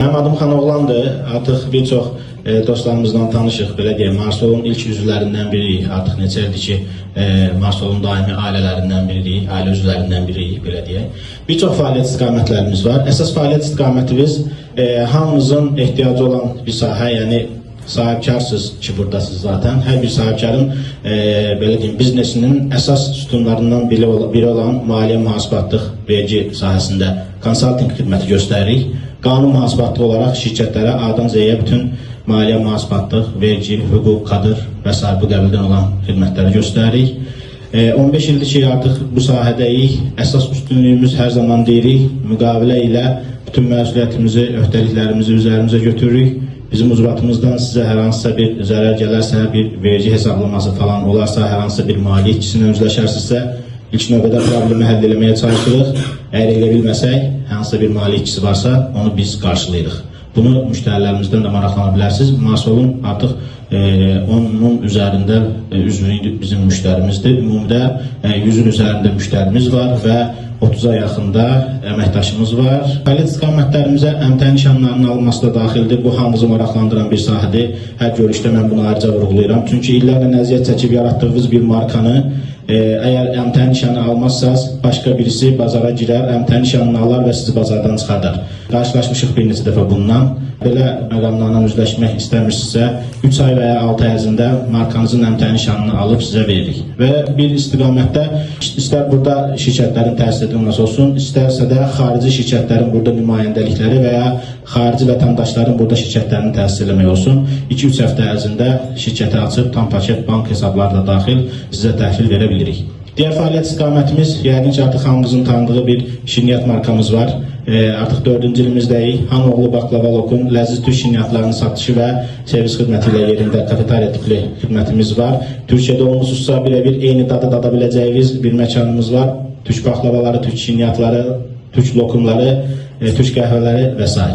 Mənim adım Xanoğlandır. Artıq bir çox dostlarımızdan tanışıq, belə deyək. Marsolun ilk üzvlərindən biriyik. Artıq neçə ildir ki, Marsolun daimi ailələrindən biriyik, ailə üzvlərindən biriyik, belə deyək. Bir çox fəaliyyət istiqamətlərimiz var. Əsas fəaliyyət istiqamətimiz hamımızın ehtiyacı olan bir sahə, yəni sahibkarsınız ki, buradasınız zaten. Hər bir sahibkarın belə deyim, biznesinin əsas sütunlarından biri olan maliyyə mühasibatlıq vergi sahəsində konsalting xidməti göstəririk. Qanun mühasibatlıq olaraq şirkətlərə A'dan Z'yə bütün maliyyə mühasibatlıq, vergi, hüquq, kadr və s. bu qəbildən olan xidmətləri göstəririk. 15 ildir ki, artıq bu sahədəyik. Əsas üstünlüyümüz hər zaman deyirik, müqavilə ilə bütün məsuliyyətimizi, öhdəliklərimizi üzərimizə götürürük. Bizim ucbatımızdan sizə hər hansısa bir zərər gələrsə, bir vergi hesablaması falan olarsa, hər hansısa bir maliyyə işçisini özləşərsinizsə, ilk növbədə problemi həll etməyə çalışırıq. Əgər elə bilməsək, hər hansısa bir maliyyə işçisi varsa, onu biz qarşılayırıq. Bunu müştərilərimizdən də maraqlana bilərsiniz. Marsolun artıq onun üzərində üzvü bizim müştərimizdir. Ümumidə 100-ün üzərində müştərimiz var və 30-a yaxında əməkdaşımız var. Fəaliyyət istiqamətlərimizə əmtəə nişanlarının alınması da daxildir. Bu hamımızı maraqlandıran bir sahədir. Hər görüşdə mən bunu ayrıca vurğulayıram. Çünki illərlə əziyyət çəkib yaratdığınız bir markanı əgər əmtəə nişanı almazsanız, başqa birisi bazara girər, əmtəə nişanını alar və sizi bazardan çıxardar. Qarşılaşmışıq bir neçə dəfə bundan. Belə məqamlarla üzləşmək istəmirsinizsə, 3 ay və ya 6 ay ərzində markanızın əmtəə nişanını alıb sizə veririk. Və bir istiqamətdə, istər burada şirkətlərin təsis edilməsi olsun, istərsə də xarici şirkətlərin burada nümayəndəlikləri və ya xarici vətəndaşların burada şirkətlərini təsis etmək olsun. 2-3 həftə ərzində şirkəti açıb, tam paket bank hesabları da daxil sizə təhvil verə bilirik. Digər fəaliyyət istiqamətimiz, yəqin ki, artıq hamımızın tanıdığı bir şirniyyat markamız var. Artıq 4-cü ilimizdəyik. Hanoğlu Baklava Lokun ləziz türk şirniyyatlarının satışı və servis xidməti ilə yerində kafeteriya tipli xidmətimiz var. Türkiyədə olmuşsa birə-bir eyni dadı dada biləcəyiniz bir məkanımız var. Türk baklavaları, türk şirniyyatları, türk lokumları, türk qəhvələri və s.